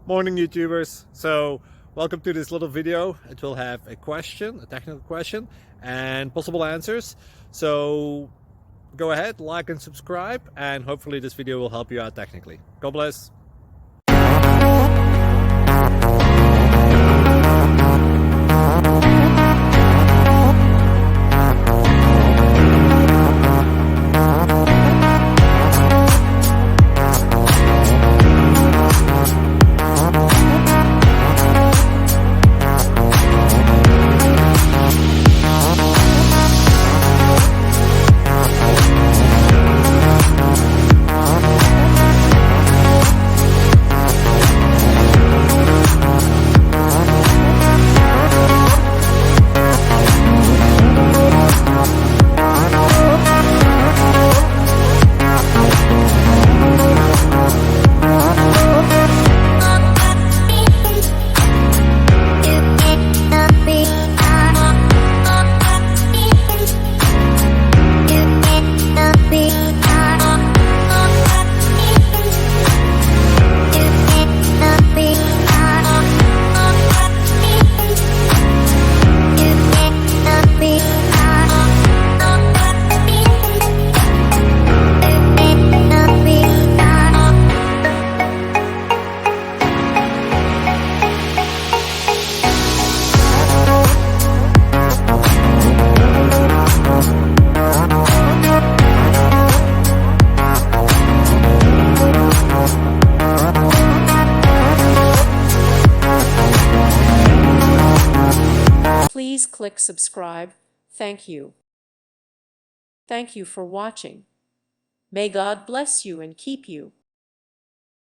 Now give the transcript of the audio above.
Morning YouTubers. So welcome to this little video. It will have a question, a technical question, and possible answers. So go ahead, like and subscribe, and hopefully this video will help you out technically. God bless. Please click subscribe. Thank you. Thank you for watching. May God bless you and keep you.